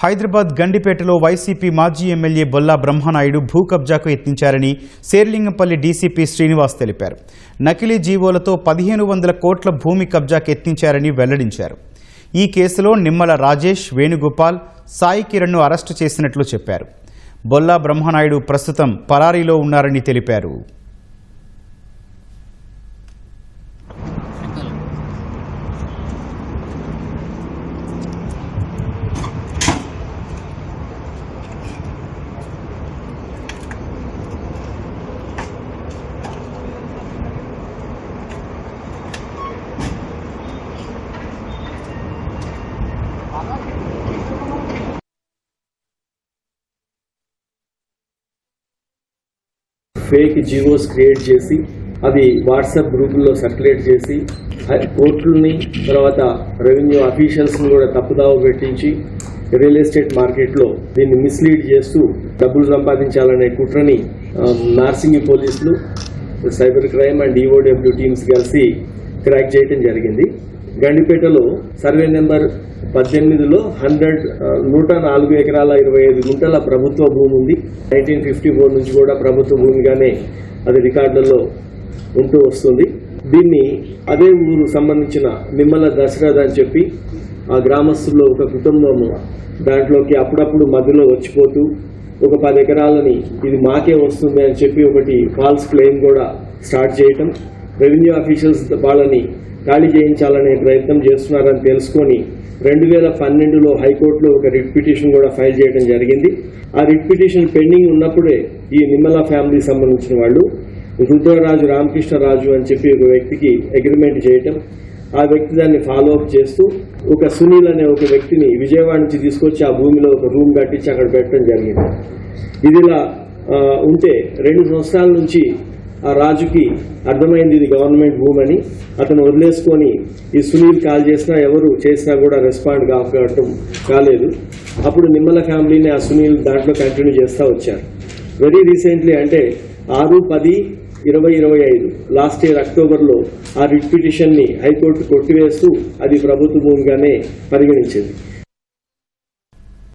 Hyderabad గండిపేటలో YCP మాజీ MLA Bolla Brahmanaidu భూ కబ్జాకు యత్నించారని శేర్లింగంపల్లి డీసీపీ శ్రీనివాస్ తెలిపారు. నకిలీ జీవోలతో 1500 కోట్ల భూమి కబ్జాకు యత్నించారని వెల్లడించారు. ఈ కేసులో నిమ్మల రాజేష్, వేణుగోపాల్, సాయి కిరణ్ను అరెస్టు చేసినట్లు చెప్పారు. బొల్లా బ్రహ్మనాయుడు ప్రస్తుతం పరారీలో ఉన్నారని తెలిపారు. ఫేక్ జీవోస్ క్రియేట్ చేసి అది వాట్సాప్ గ్రూపుల్లో సర్క్యులేట్ చేసి కోర్టులని తర్వాత రెవెన్యూ అఫీషియల్స్ని కూడా తప్పుదావ పెట్టించి రియల్ ఎస్టేట్ మార్కెట్లో దీన్ని మిస్లీడ్ చేస్తూ డబ్బులు సంపాదించాలనే కుట్రని నార్సింగి పోలీసులు, cyber crime and EOW teams కలిసి క్రాక్ చేయడం జరిగింది. గండిపేటలో సర్వే నెంబర్ 18లో 104 ఎకరాల 25 గుంటల ప్రభుత్వ భూమి ఉంది. 1954 నుంచి కూడా ప్రభుత్వ భూమిగానే అది రికార్డులలో ఉంటూ వస్తుంది. దీన్ని అదే ఊరు సంబంధించిన నిమ్మల దశరథ్ అని చెప్పి ఆ గ్రామస్తుల్లో ఒక కుటుంబము దాంట్లోకి అప్పుడప్పుడు మధ్యలో వచ్చిపోతూ ఒక 10 ఎకరాలని ఇది మాకే వస్తుంది అని చెప్పి ఒకటి ఫాల్స్ క్లెయిమ్ కూడా స్టార్ట్ చేయటం, రెవెన్యూ అఫీషియల్స్ వాళ్ళని ఖాళీ చేయించాలనే ప్రయత్నం చేస్తున్నారని తెలుసుకొని 2012లో హైకోర్టులో ఒక రిట్ పిటిషన్ కూడా ఫైల్ చేయడం జరిగింది. ఆ రిట్ పిటిషన్ పెండింగ్ ఉన్నప్పుడే ఈ నిమ్మల ఫ్యామిలీ సంబంధించిన వాళ్ళు రుద్రరాజు, రామకృష్ణరాజు అని చెప్పి ఒక వ్యక్తికి అగ్రిమెంట్ చేయటం, ఆ వ్యక్తి దాన్ని ఫాలో అప్ చేస్తూ ఒక సునీల్ అనే ఒక వ్యక్తిని విజయవాడ నుంచి తీసుకొచ్చి ఆ భూమిలో ఒక రూమ్ కట్టించి అక్కడ పెట్టడం జరిగింది. ఇదిలా ఉంటే 2 సంవత్సరాల నుంచి ఆ రాజుకి అర్థమైంది ఇది గవర్నమెంట్ భూమి అని. అతను వదిలేసుకొని ఈ సునీల్ కాల్ చేసినా ఎవరు చేసినా కూడా రెస్పాండ్ కాలేదు. అప్పుడు నిమ్మల ఫ్యామిలీని ఆ సునీల్ దాంట్లో కంటిన్యూ చేస్తూ వచ్చారు. వెరీ రీసెంట్లీ అంటే 6/10/2025 లాస్ట్ ఇయర్ అక్టోబర్లో ఆ రిట్ పిటిషన్ని హైకోర్టు కొట్టివేస్తూ అది ప్రభుత్వ భూమిగానే పరిగణించింది.